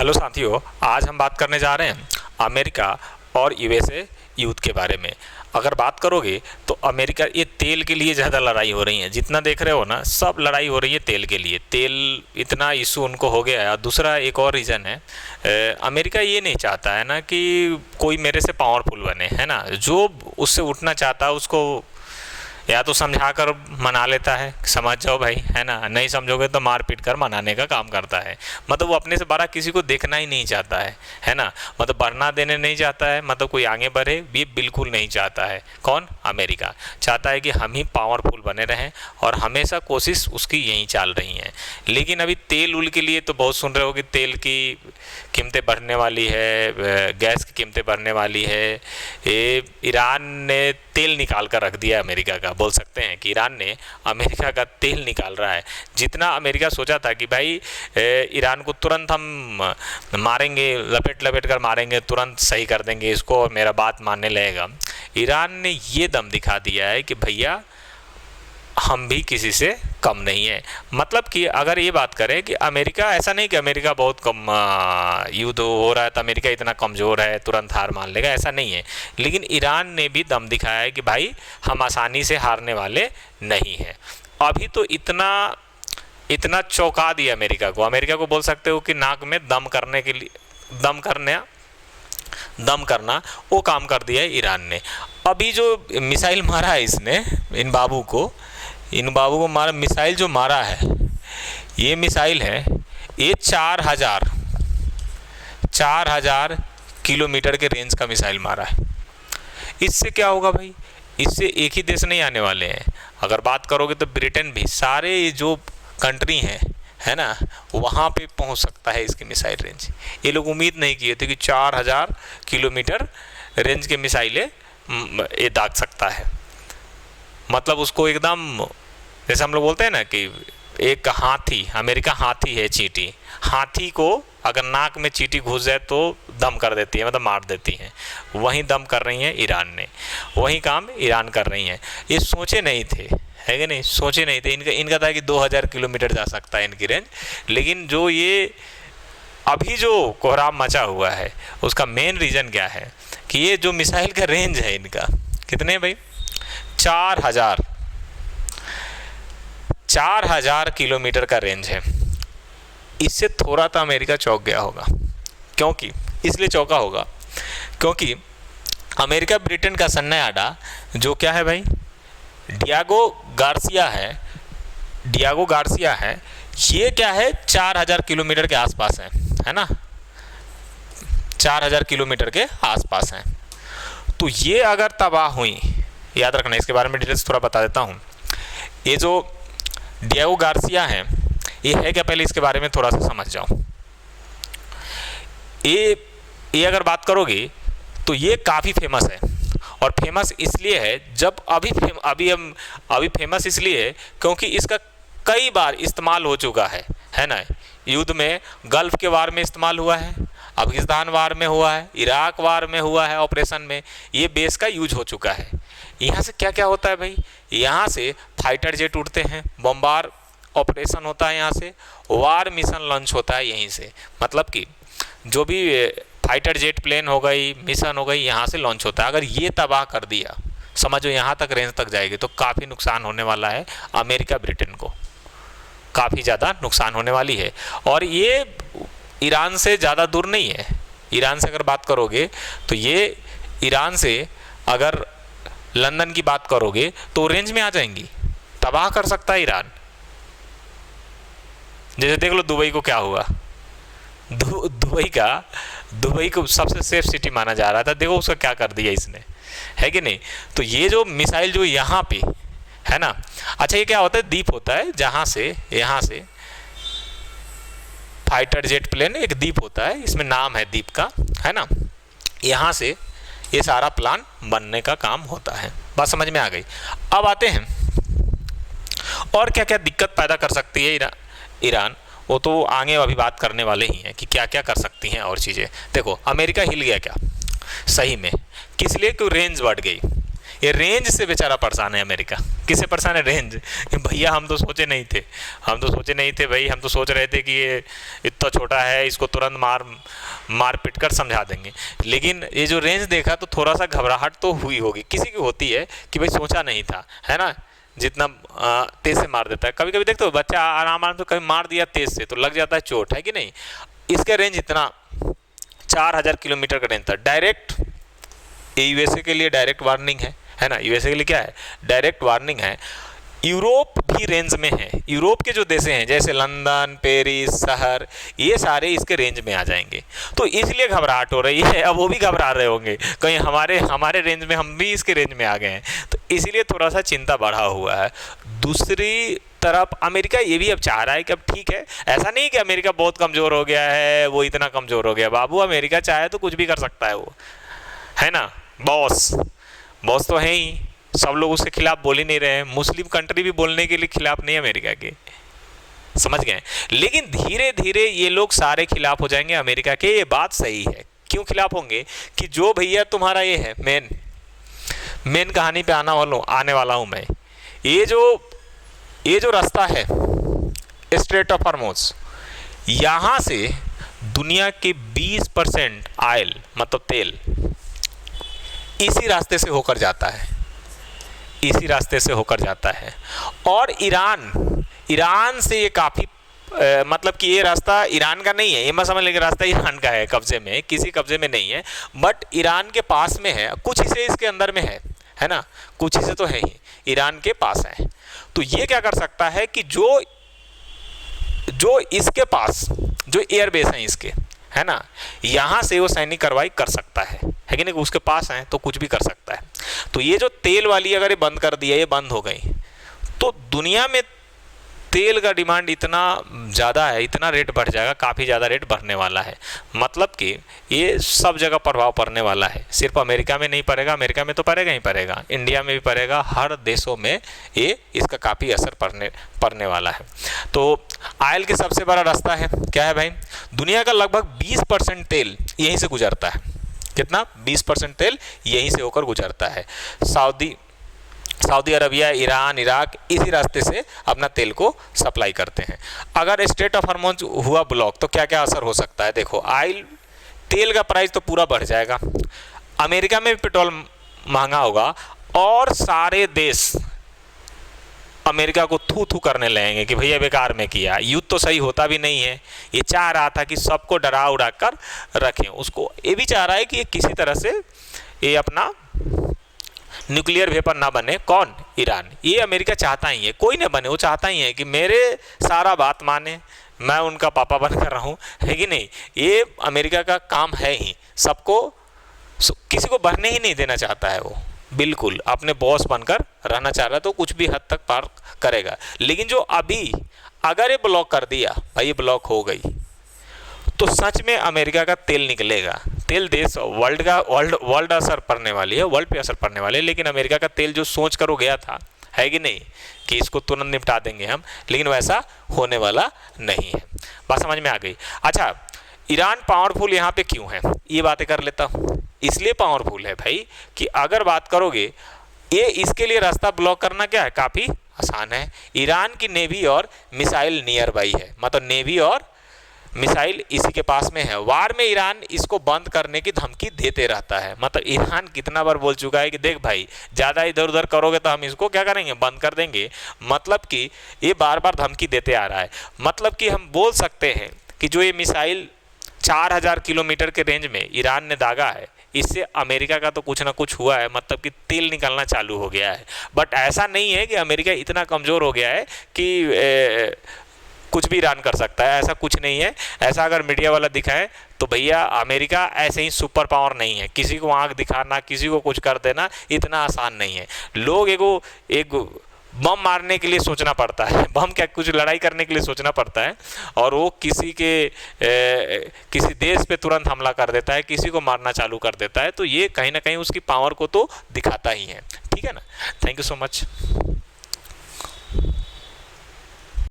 Hello साथियों, आज हम बात करने जा रहे हैं अमेरिका और यूएसए युद्ध के बारे में। अगर बात करोगे तो अमेरिका ये तेल के लिए ज़्यादा लड़ाई हो रही है। जितना देख रहे हो ना, सब लड़ाई हो रही है तेल के लिए। तेल इतना इशू उनको हो गया है। और दूसरा एक और रीज़न है, अमेरिका ये नहीं चाहता है ना कि कोई मेरे से पावरफुल बने, है ना। जो उससे उठना चाहता है उसको या तो समझा कर मना लेता है, समझ जाओ भाई, है ना। नहीं समझोगे तो मार पीट कर मनाने का काम करता है। मतलब वो अपने से बड़ा किसी को देखना ही नहीं चाहता है ना। मतलब बढ़ना देने नहीं चाहता है, मतलब कोई आगे बढ़े भी बिल्कुल नहीं चाहता है। कौन? अमेरिका चाहता है कि हम ही पावरफुल बने रहें, और हमेशा कोशिश उसकी यही चाल रही है। लेकिन अभी तेल उल के लिए तो बहुत सुन रहे हो कि तेल की कीमतें बढ़ने वाली है, गैस की कीमतें बढ़ने वाली है। ये ईरान ने तेल निकाल कर रख दिया अमेरिका का। बोल सकते हैं कि ईरान ने अमेरिका का तेल निकाल रहा है। जितना अमेरिका सोचा था कि भाई ईरान को तुरंत हम मारेंगे, लपेट लपेट कर मारेंगे, तुरंत सही कर देंगे इसको और मेरा बात मानने लगेगा, ईरान ने ये दम दिखा दिया है कि भैया हम भी किसी से कम नहीं है। मतलब कि अगर ये बात करें कि अमेरिका, ऐसा नहीं कि अमेरिका बहुत कम युद्ध हो रहा है तो अमेरिका इतना कमज़ोर है तुरंत हार मान लेगा, ऐसा नहीं है। लेकिन ईरान ने भी दम दिखाया है कि भाई हम आसानी से हारने वाले नहीं हैं। अभी तो इतना चौंका दिया अमेरिका को। अमेरिका को बोल सकते हो कि नाक में दम करने के लिए दम करना वो काम कर दिया है ईरान ने। अभी जो मिसाइल मारा है इसने, इन बाबू को मारा, मिसाइल जो मारा है, ये मिसाइल है, ये 4000 किलोमीटर के रेंज का मिसाइल मारा है। इससे क्या होगा भाई? इससे एक ही देश नहीं आने वाले हैं। अगर बात करोगे तो ब्रिटेन भी, सारे जो कंट्री हैं, है ना, वहाँ पे पहुँच सकता है इसकी मिसाइल रेंज। ये लोग उम्मीद नहीं किए थे कि 4000 किलोमीटर रेंज के मिसाइलें ये दाग सकता है। मतलब उसको एकदम, जैसे हम लोग बोलते हैं ना कि एक हाथी, अमेरिका हाथी है, चींटी। हाथी को अगर नाक में चींटी घुस जाए तो दम कर देती है, मतलब मार देती है। वहीं दम कर रही है ईरान ने, वही काम ईरान कर रही है। ये सोचे नहीं थे, है कि नहीं, सोचे नहीं थे। इनका था कि 2000 किलोमीटर जा सकता है इनकी रेंज। लेकिन जो ये अभी जो कोहराम मचा हुआ है उसका मेन रीज़न क्या है कि ये जो मिसाइल का रेंज है इनका, कितने भाई? 4000 किलोमीटर का रेंज है। इससे थोड़ा तो अमेरिका चौंक गया होगा। क्योंकि इसलिए चौंका होगा क्योंकि अमेरिका ब्रिटेन का सन्ना अड्डा जो क्या है भाई, डियागो गार्सिया है, ये क्या है, 4000 किलोमीटर के आसपास है ना, 4000 किलोमीटर के आसपास है। तो ये अगर तबाह हुई, याद रखना, इसके बारे में डिटेल्स थोड़ा बता देता हूँ। ये जो डियागो गार्सिया है, ये है क्या, पहले इसके बारे में थोड़ा सा समझ जाओ। ये अगर बात करोगे तो ये काफ़ी फेमस है। और फेमस इसलिए है, जब अभी फेमस इसलिए है क्योंकि इसका कई बार इस्तेमाल हो चुका है ना। युद्ध में, गल्फ के वार में इस्तेमाल हुआ है, अफगानिस्तान वार में हुआ है, इराक वार में हुआ है, ऑपरेशन में ये बेस का यूज हो चुका है। यहाँ से क्या क्या होता है भाई? यहाँ से फाइटर जेट उड़ते हैं, बम्बार ऑपरेशन होता है, यहाँ से वार मिशन लॉन्च होता है यहीं से। मतलब कि जो भी फाइटर जेट प्लेन हो गई, मिशन हो गई, यहाँ से लॉन्च होता है। अगर ये तबाह कर दिया, समझो यहाँ तक रेंज तक जाएगी, तो काफ़ी नुकसान होने वाला है अमेरिका ब्रिटेन को, काफ़ी ज़्यादा नुकसान होने वाली है। और ये ईरान से ज़्यादा दूर नहीं है। ईरान से अगर बात करोगे तो ये ईरान से अगर लंदन की बात करोगे तो रेंज में आ जाएंगी, तबाह कर सकता है ईरान। जैसे देख लो दुबई को क्या हुआ, दुबई को सबसे सेफ सिटी माना जा रहा था, देखो उसका क्या कर दिया इसने, है कि नहीं। तो ये जो मिसाइल जो यहाँ पे है ना, अच्छा ये क्या होता है, द्वीप होता है, जहाँ से यहाँ से फाइटर जेट प्लेन एक द्वीप होता है, इसमें नाम है द्वीप का, है ना। यहाँ से ये सारा प्लान बनने का काम होता है। बात समझ में आ गई। अब आते हैं और क्या क्या दिक्कत पैदा कर सकती है ईरान, वो तो आगे अभी बात करने वाले ही हैं कि क्या क्या कर सकती हैं और चीज़ें। देखो अमेरिका हिल गया क्या सही में, किस लिए? क्यों? रेंज बढ़ गई। ये रेंज से बेचारा परेशान है अमेरिका। किससे परेशान है? रेंज। भैया हम तो सोचे नहीं थे, भाई, हम तो सोच रहे थे कि ये इतना छोटा है, इसको तुरंत मार पीट कर समझा देंगे। लेकिन ये जो रेंज देखा तो थोड़ा सा घबराहट तो हुई होगी, किसी की होती है कि भाई सोचा नहीं था, है ना, जितना तेज से मार देता है। कभी कभी देखते हो बच्चा आराम से कभी मार दिया तेज से तो लग जाता है चोट, है कि नहीं। इसका रेंज इतना 4000 किलोमीटर का रेंज था। डायरेक्ट यूएसए के लिए डायरेक्ट वार्निंग है ना, यूएसए के लिए क्या है? डायरेक्ट वार्निंग है। यूरोप भी रेंज में है। यूरोप के जो देश हैं जैसे लंदन, पेरिस शहर, ये सारे इसके रेंज में आ जाएंगे। तो इसलिए घबराहट हो रही है। अब वो भी घबरा रहे होंगे कहीं हमारे रेंज में, हम भी इसके रेंज में आ गए हैं, तो इसलिए थोड़ा सा चिंता बढ़ा हुआ है। दूसरी तरफ अमेरिका ये भी अब चाह रहा है कि अब ठीक है, ऐसा नहीं कि अमेरिका बहुत कमज़ोर हो गया है, वो इतना कमज़ोर हो गया। बाबू अमेरिका चाहे तो कुछ भी कर सकता है, वो है ना, बॉस तो है ही। सब लोग उसके खिलाफ बोल ही नहीं रहे हैं। मुस्लिम कंट्री भी बोलने के लिए खिलाफ नहीं है अमेरिका के, समझ गए। लेकिन धीरे धीरे ये लोग सारे खिलाफ हो जाएंगे अमेरिका के। ये बात सही है। क्यों खिलाफ होंगे? कि जो भैया तुम्हारा ये है मेन कहानी पे आने वाला हूँ मैं। ये जो रास्ता है स्ट्रेट ऑफ हॉर्मुज़, यहाँ से दुनिया के 20% ऑयल मतलब तेल इसी रास्ते से होकर जाता है। और ईरान से ये काफ़ी मतलब कि ये रास्ता ईरान का नहीं है, ये मैं समझ लेंगे रास्ता ईरान का है, कब्जे में, किसी कब्जे में नहीं है, बट ईरान के पास में है। कुछ हिस्से इसके अंदर में है ना, कुछ हिस्से तो है ही ईरान के पास है। तो ये क्या कर सकता है कि जो इसके पास जो एयरबेस हैं इसके, है ना, यहाँ से वो सैनिक कार्रवाई कर सकता है कि नहीं, उसके पास है तो कुछ भी कर सकता है। तो ये जो तेल वाली अगर ये बंद कर दिया, ये बंद हो गई, तो दुनिया में तेल का डिमांड इतना ज़्यादा है, इतना रेट बढ़ जाएगा, काफ़ी ज़्यादा रेट बढ़ने वाला है। मतलब कि ये सब जगह प्रभाव पड़ने वाला है। सिर्फ अमेरिका में नहीं पड़ेगा, अमेरिका में तो पड़ेगा ही पड़ेगा, इंडिया में भी पड़ेगा, हर देशों में ये इसका काफ़ी असर पड़ने वाला है। तो ऑयल के सबसे बड़ा रास्ता है क्या है भाई? दुनिया का लगभग 20% तेल यहीं से गुजरता है। कितना? 20% तेल यहीं से होकर गुजरता है। सऊदी अरबिया, ईरान, इराक इसी रास्ते से अपना तेल को सप्लाई करते हैं। अगर स्ट्रेट ऑफ हॉर्मुज़ हुआ ब्लॉक तो क्या क्या असर हो सकता है? देखो, तेल का प्राइस तो पूरा बढ़ जाएगा, अमेरिका में भी पेट्रोल महंगा होगा, और सारे देश अमेरिका को थू करने लगेंगे कि भैया बेकार में किया, युद्ध तो सही होता भी नहीं है। ये चाह रहा था कि सबको डरा उड़ा कर रखें, उसको ये भी चाह रहा है कि ये किसी तरह से ये अपना न्यूक्लियर वेपन ना बने। कौन? ईरान। ये अमेरिका चाहता ही है, कोई ना बने, वो चाहता ही है कि मेरे सारा बात माने, मैं उनका पापा बनकर रहूं, है कि नहीं। ये अमेरिका का काम है ही, सबको किसी को बढ़ने ही नहीं देना चाहता है वो, बिल्कुल अपने बॉस बनकर रहना चाह रहा है, तो कुछ भी हद तक पार करेगा। लेकिन जो अभी अगर ये ब्लॉक कर दिया भाई, ये ब्लॉक हो गई, तो सच में अमेरिका का तेल निकलेगा। तेल देश वर्ल्ड असर पड़ने वाली है, वर्ल्ड पे असर पड़ने वाली है। लेकिन अमेरिका का तेल जो सोच कर वो गया था, है कि नहीं, कि इसको तुरंत निपटा देंगे हम, लेकिन वैसा होने वाला नहीं है। बात समझ में आ गई? अच्छा, ईरान पावरफुल यहाँ पे क्यों है, ये बातें कर लेता हूँ। इसलिए पावरफुल है भाई कि अगर बात करोगे, ये इसके लिए रास्ता ब्लॉक करना क्या है, काफ़ी आसान है। ईरान की नेवी और मिसाइल नियर बाई है, मतलब नेवी और मिसाइल इसी के पास में है। वार में ईरान इसको बंद करने की धमकी देते रहता है। मतलब ईरान कितना बार बोल चुका है कि देख भाई, ज़्यादा इधर उधर करोगे तो हम इसको क्या करेंगे, बंद कर देंगे। मतलब कि ये बार बार धमकी देते आ रहा है। मतलब कि हम बोल सकते हैं कि जो ये मिसाइल 4000 किलोमीटर के रेंज में ईरान ने दागा है, इससे अमेरिका का तो कुछ ना कुछ हुआ है, मतलब कि तेल निकलना चालू हो गया है। बट ऐसा नहीं है कि अमेरिका इतना कमज़ोर हो गया है कि कुछ भी ईरान कर सकता है, ऐसा कुछ नहीं है। ऐसा अगर मीडिया वाला दिखाए तो भैया अमेरिका ऐसे ही सुपर पावर नहीं है। किसी को आंख दिखाना, किसी को कुछ कर देना इतना आसान नहीं है। लोग एक बम मारने के लिए सोचना पड़ता है, बम क्या, कुछ लड़ाई करने के लिए सोचना पड़ता है, और वो किसी देश पे तुरंत हमला कर देता है, किसी को मारना चालू कर देता है। तो ये कहीं ना कहीं उसकी पावर को तो दिखाता ही है। ठीक है ना। Thank you so much.